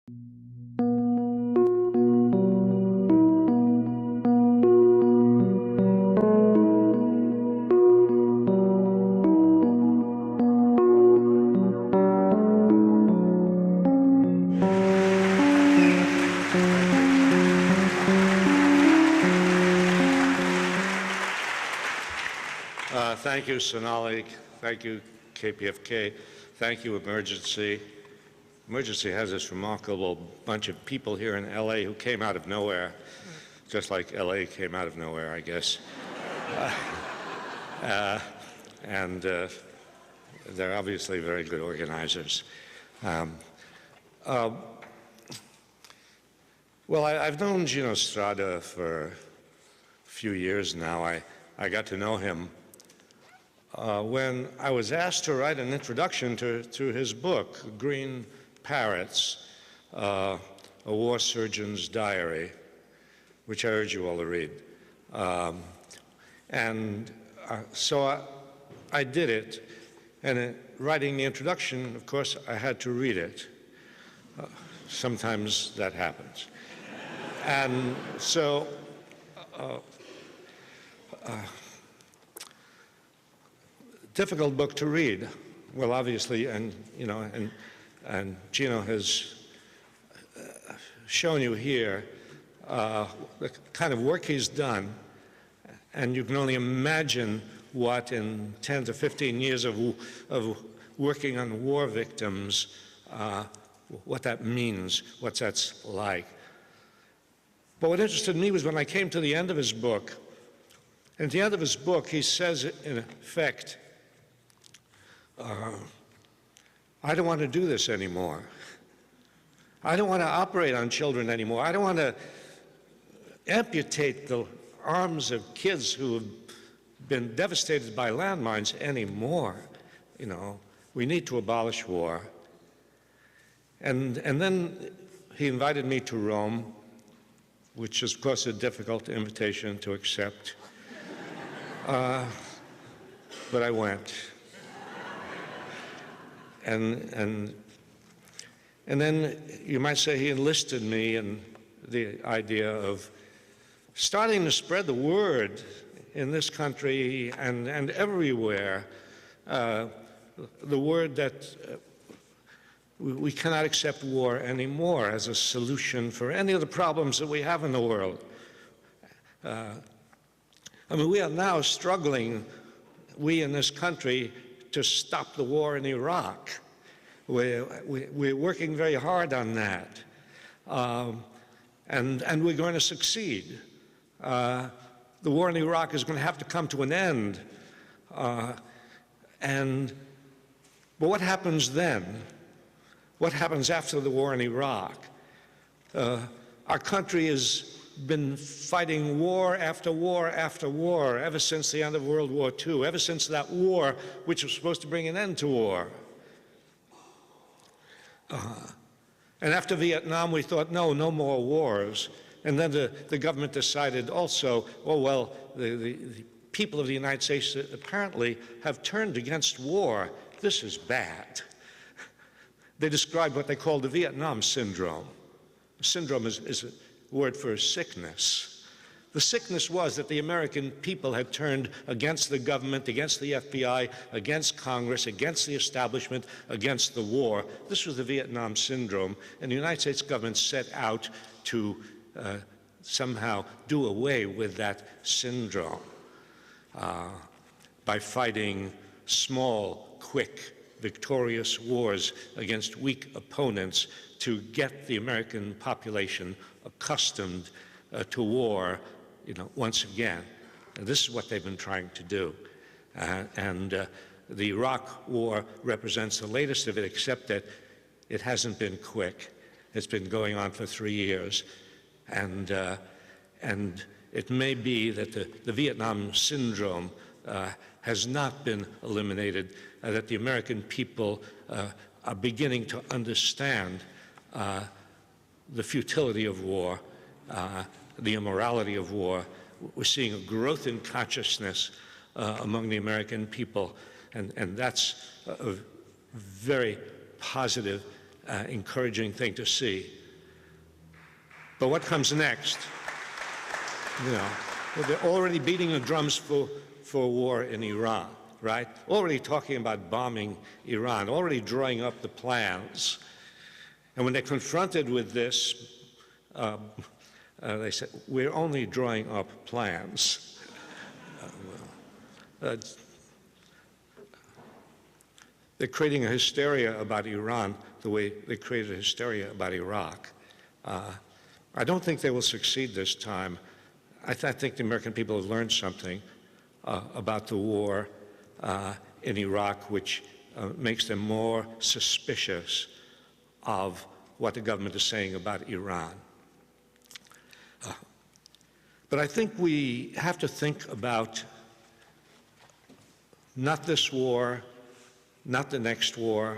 Thank you, Sonali. Thank you, KPFK. Thank you, Emergency. Emergency has this remarkable bunch of people here in LA who came out of nowhere, just like LA came out of nowhere, I guess. And they're obviously very good organizers. Well, I've known Gino Strada for a few years now. I got to know him when I was asked to write an introduction to his book, Green Parrots, A War Surgeon's Diary, which I urge you all to read. So I did it, and in writing the introduction, of course, I had to read it. Sometimes that happens. And so difficult book to read. Well, obviously, and Gino has shown you here the kind of work he's done, and you can only imagine what in 10 to 15 years of working on war victims, what that means, what that's like. But what interested me was when I came to the end of his book. And at the end of his book, he says, in effect, I don't want to do this anymore. I don't want to operate on children anymore. I don't want to amputate the arms of kids who have been devastated by landmines anymore. You know, we need to abolish war. And then he invited me to Rome, which is, of course, a difficult invitation to accept. But I went. And then you might say he enlisted me in the idea of starting to spread the word in this country and everywhere, the word that we cannot accept war anymore as a solution for any of the problems that we have in the world. I mean, we are now struggling, we in this country, to stop the war in Iraq. We're working very hard on that. And we're going to succeed. The war in Iraq is going to have to come to an end. But what happens then? What happens after the war in Iraq? Our country has been fighting war after war after war ever since the end of World War II, ever since that war which was supposed to bring an end to war. And after Vietnam, we thought, no more wars. And then the government decided also, oh, well, the people of the United States apparently have turned against war. This is bad. They described what they called the Vietnam syndrome. Syndrome is a word for sickness. The sickness was that the American people had turned against the government, against the FBI, against Congress, against the establishment, against the war. This was the Vietnam syndrome, and the United States government set out to somehow do away with that syndrome by fighting small, quick, victorious wars against weak opponents to get the American population accustomed to war, once again. And this is what they've been trying to do. The Iraq War represents the latest of it, except that it hasn't been quick. It's been going on for 3 years. And it may be that the Vietnam syndrome has not been eliminated, that the American people are beginning to understand the futility of war, the immorality of war. We're seeing a growth in consciousness among the American people, and that's a very positive encouraging thing to see. But what comes next? You know, well, they're already beating the drums for war in Iran, right? Already talking about bombing Iran, already drawing up the plans. And when they're confronted with this, they said, we're only drawing up plans. They're creating a hysteria about Iran the way they created a hysteria about Iraq. I don't think they will succeed this time. I think the American people have learned something about the war in Iraq, which makes them more suspicious of what the government is saying about Iran. But I think we have to think about not this war, not the next war.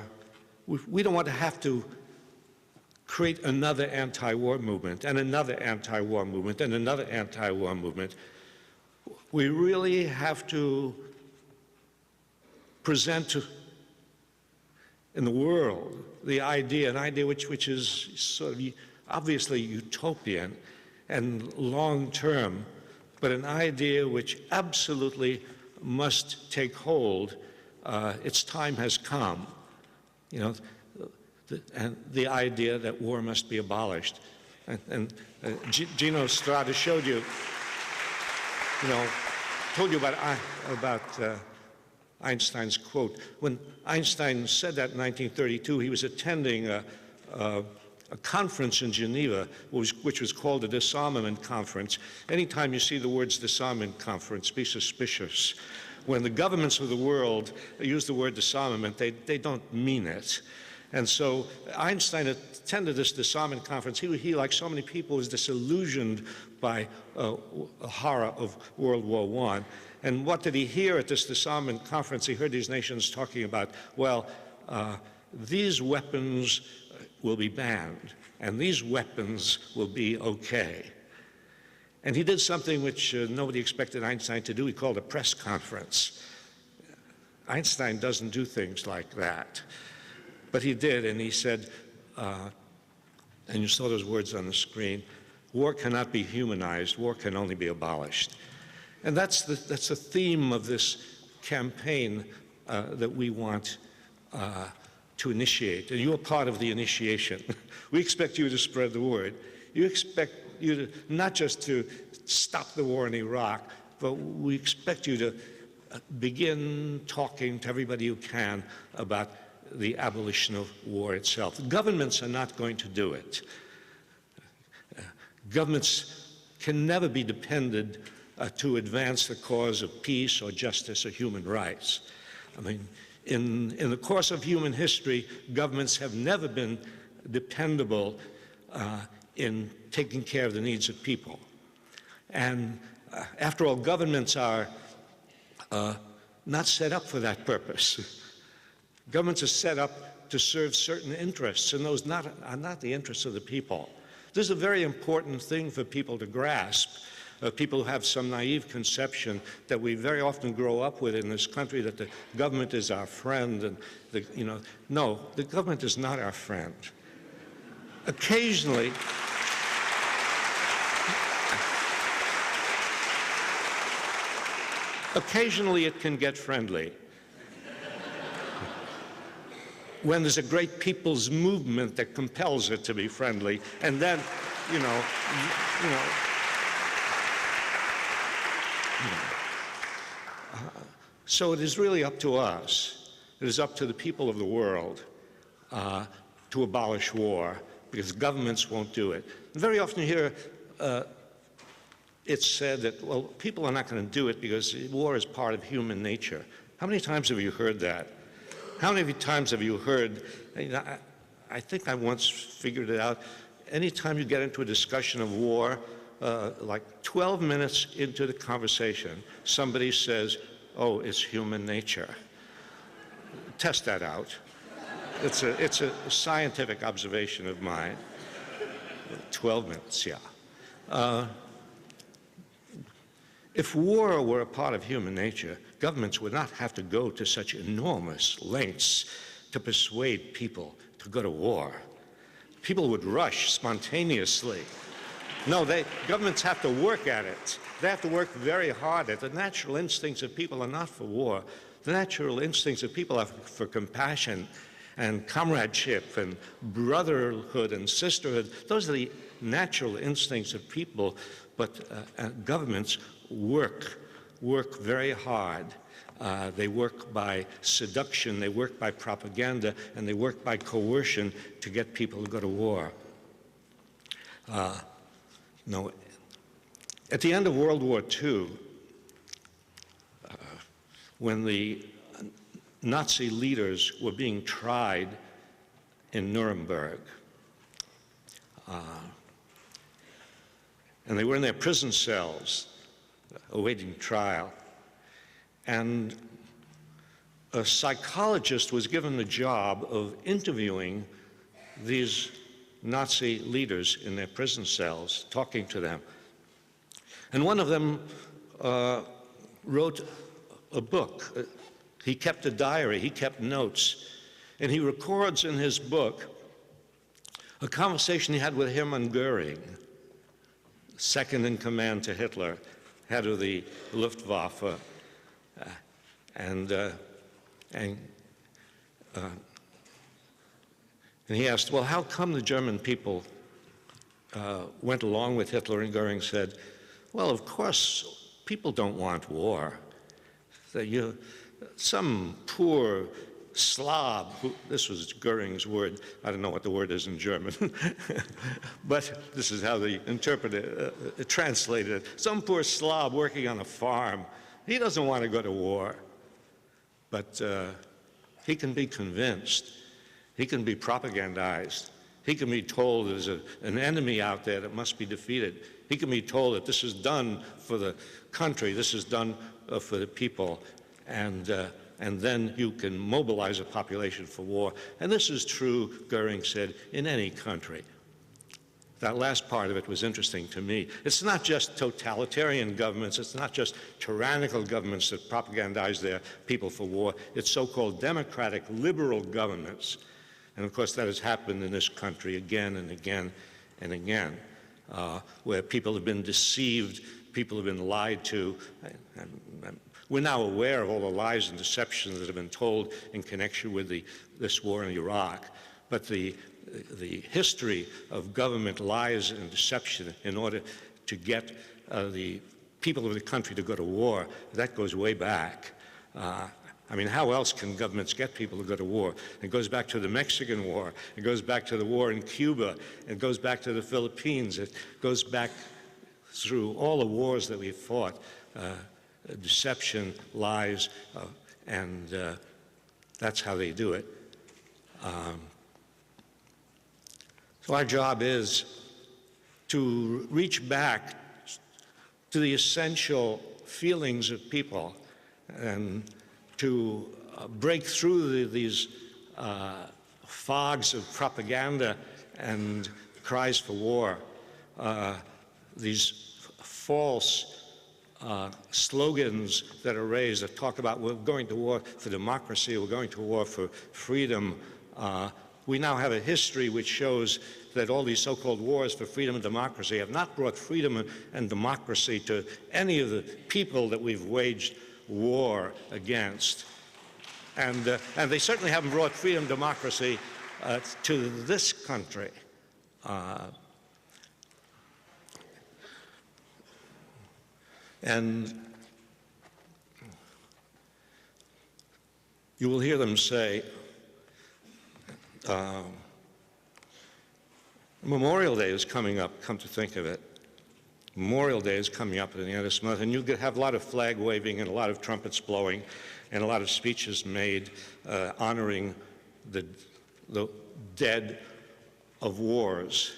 We don't want to have to create another anti-war movement and another anti-war movement and another anti-war movement. We really have to present in the world the idea, an idea which is sort of obviously utopian and long-term, but an idea which absolutely must take hold. Its time has come, you know, and the idea that war must be abolished. And Gino Strada showed you, told you about Einstein's quote. When Einstein said that in 1932, he was attending a conference in Geneva, which was called a disarmament conference. Anytime you see the words disarmament conference, be suspicious. When the governments of the world use the word disarmament, they don't mean it. And so Einstein attended this disarmament conference. He, like so many people, was disillusioned by the horror of World War I. And what did he hear at this disarmament conference? He heard these nations talking about, well, these weapons will be banned, and these weapons will be okay. And he did something which nobody expected Einstein to do. He called a press conference. Einstein doesn't do things like that. But he did, and he said, and you saw those words on the screen, war cannot be humanized, war can only be abolished. And that's the theme of this campaign that we want to initiate. And you're part of the initiation. We expect you to spread the word. You expect you to not just to stop the war in Iraq, but we expect you to begin talking to everybody you can about the abolition of war itself. Governments are not going to do it. Governments can never be depended to advance the cause of peace or justice or human rights. I mean, in the course of human history, governments have never been dependable in taking care of the needs of people. And after all, governments are not set up for that purpose. Governments are set up to serve certain interests, and those are not the interests of the people. This is a very important thing for people to grasp. People who have some naive conception that we very often grow up with in this country, that the government is our friend, and no, the government is not our friend. Occasionally, it can get friendly. When there's a great people's movement that compels it to be friendly, and then, so it is really up to us. It is up to the people of the world to abolish war, because governments won't do it. And very often you hear it's said that, well, people are not going to do it because war is part of human nature. How many times have you heard that? How many times have you heard, I think I once figured it out, anytime you get into a discussion of war, like 12 minutes into the conversation, somebody says, oh, it's human nature. Test that out. It's a scientific observation of mine. 12 minutes, yeah. If war were a part of human nature, governments would not have to go to such enormous lengths to persuade people to go to war. People would rush spontaneously. No, governments have to work at it. They have to work very hard at it. The natural instincts of people are not for war. The natural instincts of people are for compassion and comradeship and brotherhood and sisterhood. Those are the natural instincts of people, but governments work very hard. They work by seduction, they work by propaganda, and they work by coercion to get people to go to war. No, at the end of World War II, when the Nazi leaders were being tried in Nuremberg, and they were in their prison cells awaiting trial, and a psychologist was given the job of interviewing these Nazi leaders in their prison cells, talking to them. And one of them wrote a book. He kept a diary, he kept notes, and he records in his book a conversation he had with Hermann Goering, second in command to Hitler, head of the Luftwaffe, and he asked, well, how come the German people went along with Hitler? And Goering said, well, of course, people don't want war. Some poor Slav, this was Goering's word, I don't know what the word is in German, but this is how they translated it. Some poor Slav working on a farm, he doesn't want to go to war, but he can be convinced, he can be propagandized, he can be told there's an enemy out there that must be defeated. He can be told that this is done for the country, this is done for the people, and then you can mobilize a population for war. And this is true, Goering said, in any country. That last part of it was interesting to me. It's not just totalitarian governments, it's not just tyrannical governments that propagandize their people for war, it's so-called democratic liberal governments. And of course that has happened in this country again and again and again, where people have been deceived, people have been lied to. We're now aware of all the lies and deceptions that have been told in connection with this war in Iraq. But the history of government lies and deception in order to get the people of the country to go to war, that goes way back. I mean, how else can governments get people to go to war? It goes back to the Mexican War. It goes back to the war in Cuba. It goes back to the Philippines. It goes back through all the wars that we've fought. Deception, lies, and that's how they do it. So our job is to reach back to the essential feelings of people and to break through these fogs of propaganda and cries for war, these false slogans that are raised that talk about we're going to war for democracy, we're going to war for freedom. We now have a history which shows that all these so-called wars for freedom and democracy have not brought freedom and democracy to any of the people that we've waged war against. And they certainly haven't brought freedom and democracy to this country. And you will hear them say, Memorial Day is coming up, come to think of it. Memorial Day is coming up at the end of this month, and you could have a lot of flag waving and a lot of trumpets blowing and a lot of speeches made honoring the dead of wars.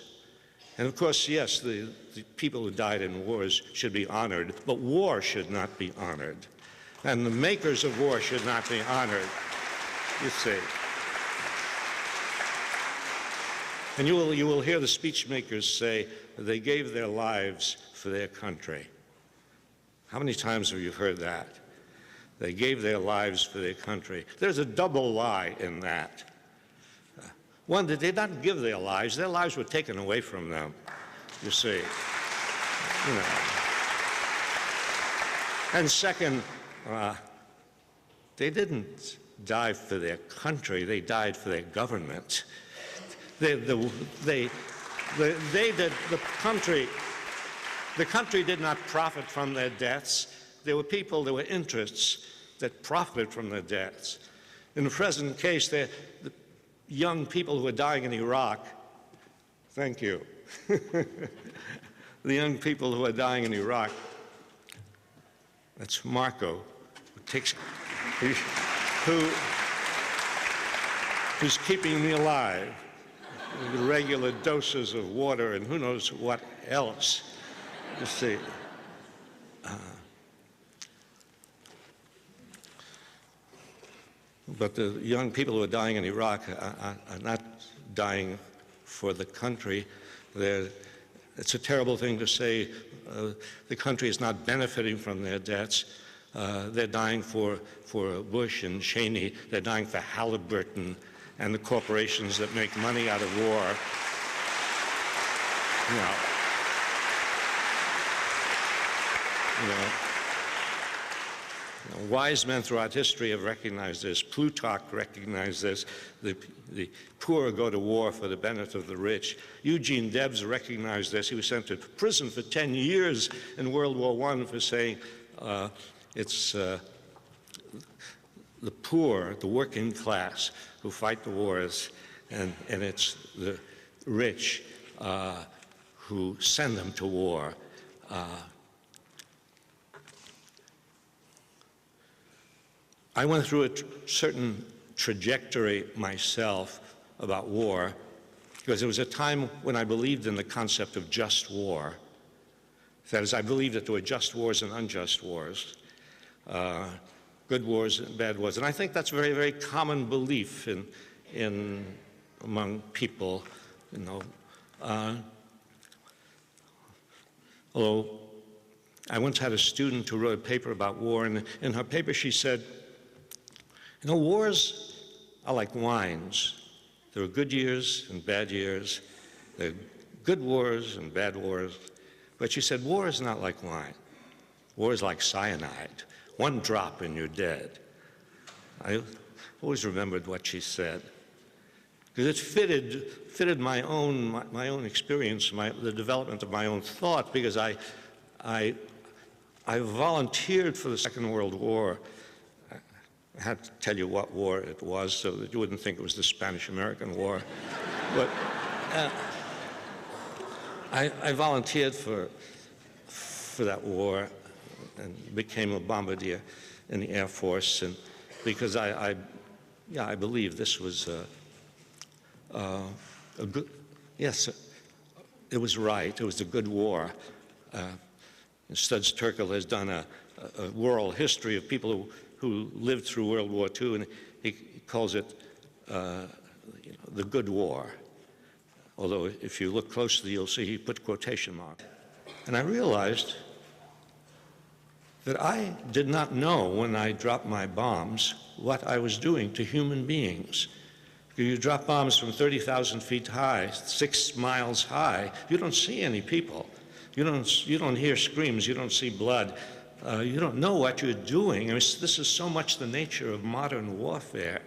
And of course, yes, the people who died in wars should be honored, but war should not be honored. And the makers of war should not be honored, you see. And you will hear the speech makers say they gave their lives for their country. How many times have you heard that? They gave their lives for their country. There's a double lie in that. One, they did not give their lives. Their lives were taken away from them, you see. You know. And second, they didn't die for their country. They died for their government. The country did not profit from their deaths. There were interests that profited from their deaths. In the present case, the young people who are dying in Iraq, thank you. The young people who are dying in Iraq, that's Marco, who's keeping me alive with regular doses of water and who knows what else, you see. But the young people who are dying in Iraq are not dying for the country. It's a terrible thing to say the country is not benefiting from their deaths. They're dying for Bush and Cheney. They're dying for Halliburton and the corporations that make money out of war. Wise men throughout history have recognized this. Plutarch recognized this. The poor go to war for the benefit of the rich. Eugene Debs recognized this. He was sent to prison for 10 years in World War I for saying it's the poor, the working class, who fight the wars, and it's the rich who send them to war. I went through a certain trajectory myself about war because there was a time when I believed in the concept of just war. That is, I believed that there were just wars and unjust wars, good wars and bad wars. And I think that's a very, very common belief among people, you know. Although I once had a student who wrote a paper about war, and in her paper she said, you know, wars are like wines. There are good years and bad years. There are good wars and bad wars. But she said, war is not like wine. War is like cyanide. One drop and you're dead. I always remembered what she said, because it fitted my own experience, the development of my own thought, because I volunteered for the Second World War. I had to tell you what war it was so that you wouldn't think it was the Spanish-American War. But I volunteered for that war and became a bombardier in the Air Force, and because I believe this was a good, yes, it was right. It was a good war. Studs Terkel has done a world history of people who lived through World War II, and he calls it the good war. Although if you look closely, you'll see he put quotation marks. And I realized that I did not know when I dropped my bombs what I was doing to human beings. You drop bombs from 30,000 feet high, 6 miles high, you don't see any people. You don't hear screams, you don't see blood. You don't know what you're doing. I mean, this is so much the nature of modern warfare.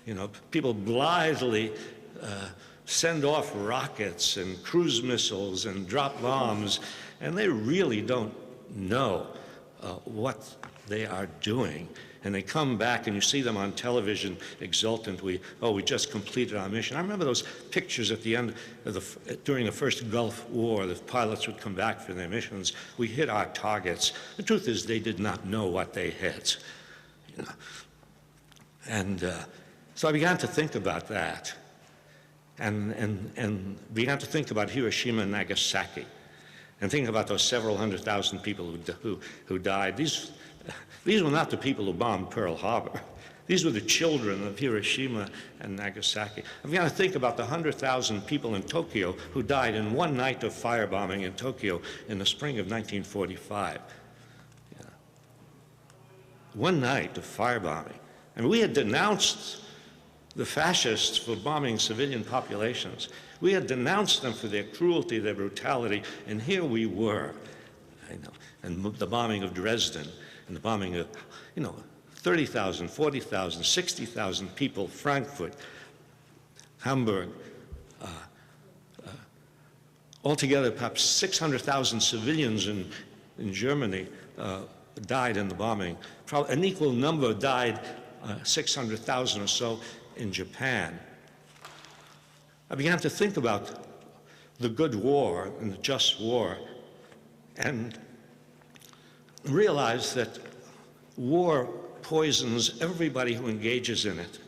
You know, people blithely send off rockets and cruise missiles and drop bombs, and they really don't know what they are doing. And they come back, and you see them on television, exultant. We just completed our mission. I remember those pictures at the end of during the first Gulf War. The pilots would come back for their missions. We hit our targets. The truth is, they did not know what they hit. You know? And so I began to think about that, and began to think about Hiroshima and Nagasaki, and think about those several 100,000 people who died. These were not the people who bombed Pearl Harbor. These were the children of Hiroshima and Nagasaki. I began to think about the 100,000 people in Tokyo who died in one night of firebombing in Tokyo in the spring of 1945. Yeah. One night of firebombing. And we had denounced the fascists for bombing civilian populations. We had denounced them for their cruelty, their brutality, and here we were, and the bombing of Dresden, and the bombing of, 30,000, 40,000, 60,000 people, Frankfurt, Hamburg, altogether perhaps 600,000 civilians in Germany died in the bombing. Probably an equal number died, 600,000 or so, in Japan. I began to think about the good war and the just war, and realized that war poisons everybody who engages in it.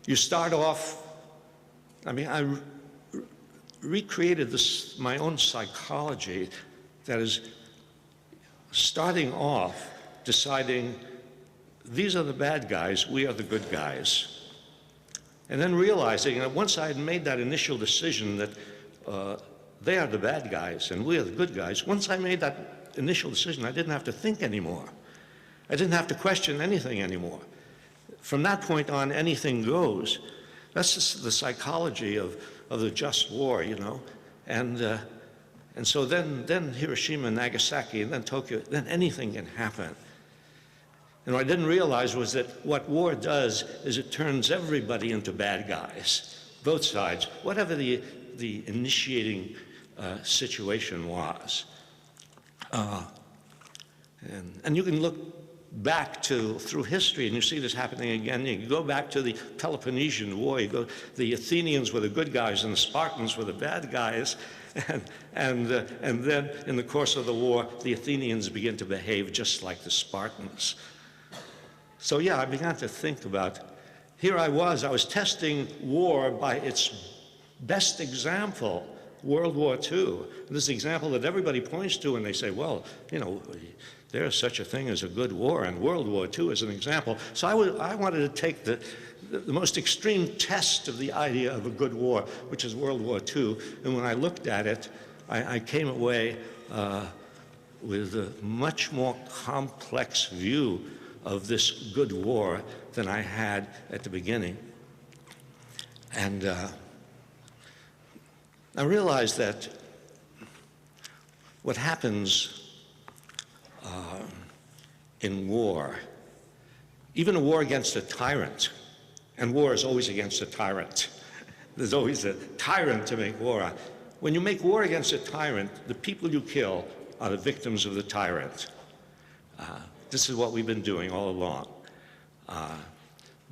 You start off, I recreated my own psychology, that is, starting off deciding these are the bad guys, we are the good guys. And then realizing that once I had made that initial decision that they are the bad guys and we are the good guys, once I made that initial decision, I didn't have to think anymore. I didn't have to question anything anymore. From that point on, anything goes. That's just the psychology of the just war, And so then Hiroshima and Nagasaki, and then Tokyo, then anything can happen. And what I didn't realize was that what war does is it turns everybody into bad guys, both sides, whatever the initiating situation was. And you can look back through history, and you see this happening again. You go back to the Peloponnesian War. The Athenians were the good guys, and the Spartans were the bad guys. And then, in the course of the war, the Athenians begin to behave just like the Spartans. So yeah, I began to think about, here I was testing war by its best example, World War II. This is the example that everybody points to, and they say, well, there is such a thing as a good war, and World War II is an example. So I wanted to take the most extreme test of the idea of a good war, which is World War II. And when I looked at it, I came away with a much more complex view of this good war than I had at the beginning. And I realized that what happens in war, even a war against a tyrant, and war is always against a tyrant. There's always a tyrant to make war on. When you make war against a tyrant, the people you kill are the victims of the tyrant. This is what we've been doing all along.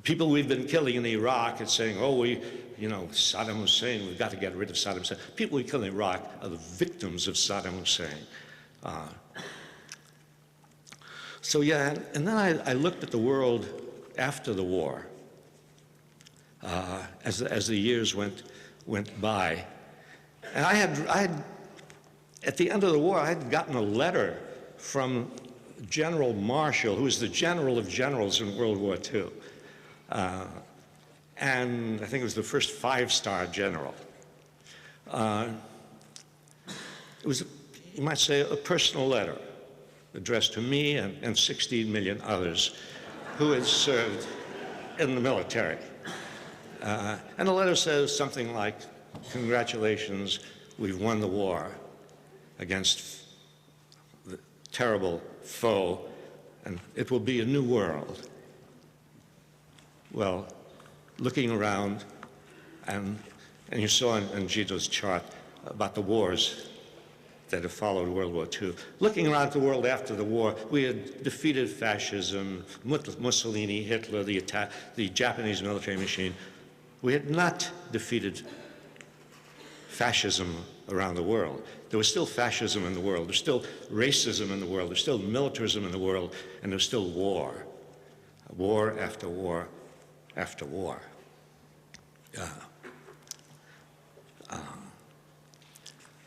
People we've been killing in Iraq and saying, Saddam Hussein, we've got to get rid of Saddam Hussein. People we kill in Iraq are the victims of Saddam Hussein. So yeah, and then I looked at the world after the war, as the years went by, and I had at the end of the war, I had gotten a letter from General Marshall, who was the general of generals in World War II, and I think it was the first five-star general. It was, you might say, a personal letter addressed to me and 16 million others who had served in the military. And the letter says something like, congratulations, we've won the war against the terrible foe, and it will be a new world. Well, looking around, and you saw in Gito's chart about the wars that have followed World War II. Looking around the world after the war, we had defeated fascism, Mussolini, Hitler, the Japanese military machine. We had not defeated fascism around the world. There was still fascism in the world. There's still racism in the world. There's still militarism in the world. And there's still war. War after war after war.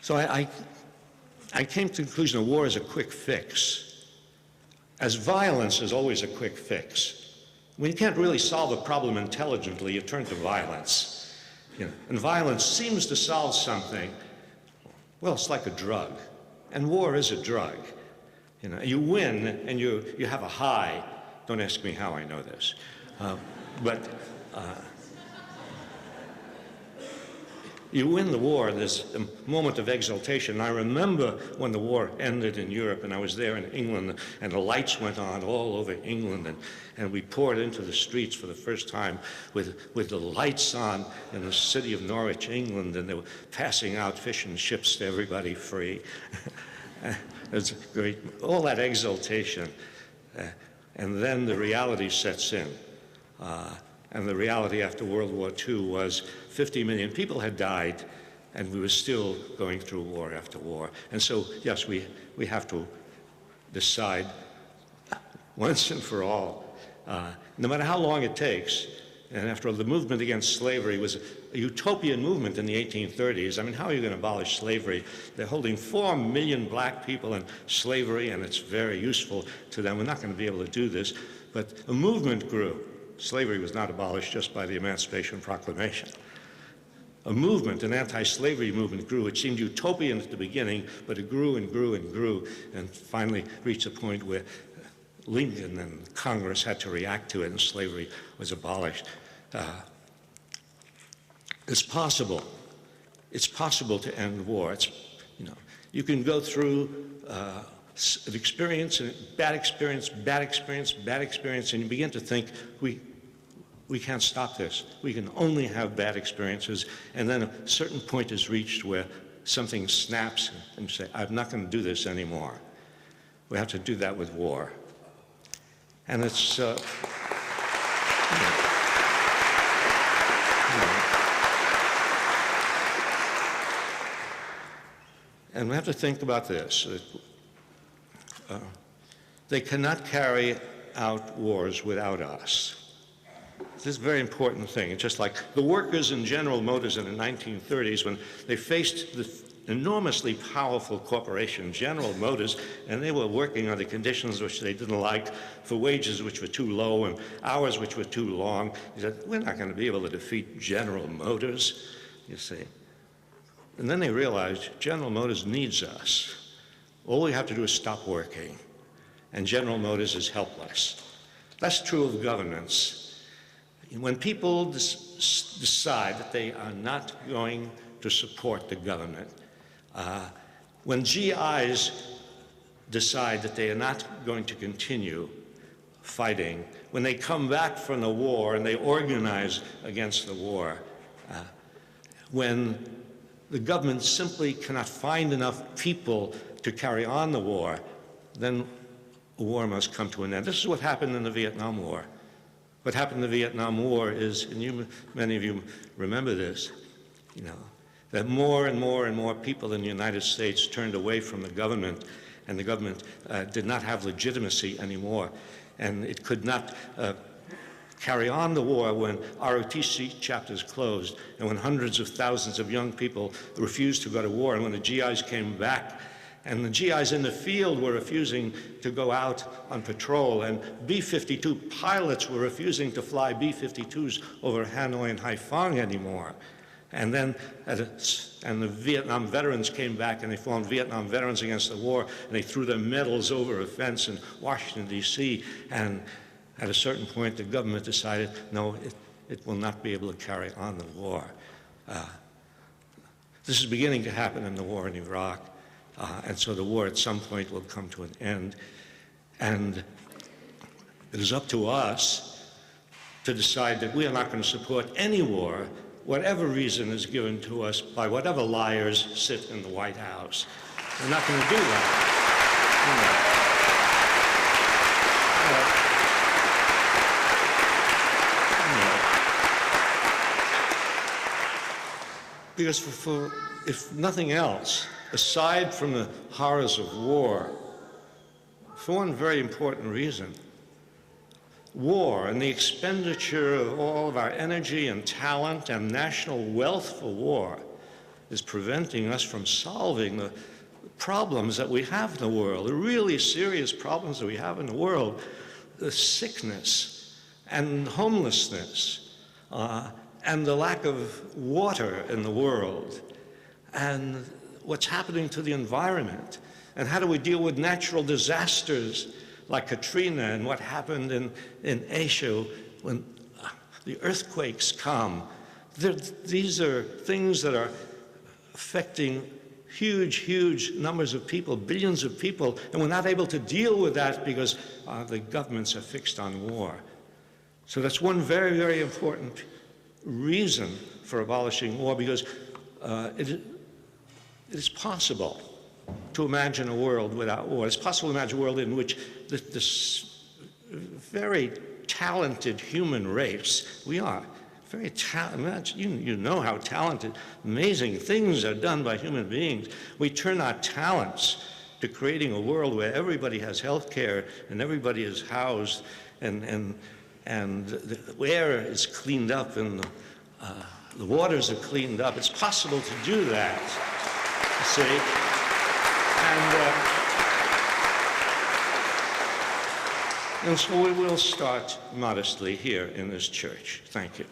So I came to the conclusion that war is a quick fix, as violence is always a quick fix. When you can't really solve a problem intelligently, you turn to violence. And violence seems to solve something. Well, it's like a drug, and war is a drug. You win, and you have a high, Don't ask me how I know this. But you win the war, there's a moment of exultation. I remember when the war ended in Europe, and I was there in England, and the lights went on all over England, and we poured into the streets for the first time with the lights on in the city of Norwich, England, and they were passing out fish and chips to everybody free. It was great, all that exultation. And then the reality sets in. And the reality after World War II was 50 million people had died, and we were still going through war after war. And so, yes, we have to decide once and for all, no matter how long it takes. And after all, the movement against slavery was a utopian movement in the 1830s. I mean, how are you going to abolish slavery? They're holding 4 million black people in slavery, and it's very useful to them. We're not going to be able to do this. But a movement grew. Slavery was not abolished just by the Emancipation Proclamation. A movement, an anti-slavery movement grew. It seemed utopian at the beginning, but it grew and grew and grew, and finally reached a point where Lincoln and Congress had to react to it, and slavery was abolished. It's possible. It's possible to end war. It's, you know, you can go through an experience, bad experience, bad experience, bad experience, and you begin to think, we can't stop this. We can only have bad experiences, and then a certain point is reached where something snaps and you say, I'm not going to do this anymore. We have to do that with war. And it's, and we have to think about this. They cannot carry out wars without us. This is a very important thing. It's just like the workers in General Motors in the 1930s, when they faced the enormously powerful corporation, General Motors, and they were working under conditions which they didn't like, for wages which were too low and hours which were too long. He said, we're not going to be able to defeat General Motors, you see. And then they realized General Motors needs us. All we have to do is stop working, and General Motors is helpless. That's true of governments. When people decide that they are not going to support the government, when GIs decide that they are not going to continue fighting, when they come back from the war and they organize against the war, when the government simply cannot find enough people to carry on the war, then a war must come to an end. This is what happened in the Vietnam War. What happened in the Vietnam War is, and many of you remember this, you know, that more and more and more people in the United States turned away from the government, and the government did not have legitimacy anymore, and it could not carry on the war when ROTC chapters closed, and when hundreds of thousands of young people refused to go to war, and when the GIs came back, and the GIs in the field were refusing to go out on patrol, and B-52 pilots were refusing to fly B-52s over Hanoi and Haiphong anymore. And then, and the Vietnam veterans came back and they formed Vietnam Veterans Against the War, and they threw their medals over a fence in Washington, D.C., and at a certain point the government decided, no, it will not be able to carry on the war. This is beginning to happen in the war in Iraq. And so the war at some point will come to an end. And it is up to us to decide that we are not going to support any war, whatever reason is given to us by whatever liars sit in the White House. We're not going to do that. Because if nothing else, aside from the horrors of war, for one very important reason, war and the expenditure of all of our energy and talent and national wealth for war is preventing us from solving the problems that we have in the world, the really serious problems that we have in the world, the sickness and homelessness and the lack of water in the world, and what's happening to the environment, and how do we deal with natural disasters like Katrina and what happened in Asia when the earthquakes come. These are things that are affecting huge, huge numbers of people, billions of people, and we're not able to deal with that because the governments are fixed on war. So that's one very, very important reason for abolishing war, because it is possible to imagine a world without war. It's possible to imagine a world in which this very talented human race, we are very talented, you know how talented, amazing things are done by human beings. We turn our talents to creating a world where everybody has health care and everybody is housed and the air is cleaned up and the waters are cleaned up. It's possible to do that, you see. And so we will start modestly here in this church. Thank you.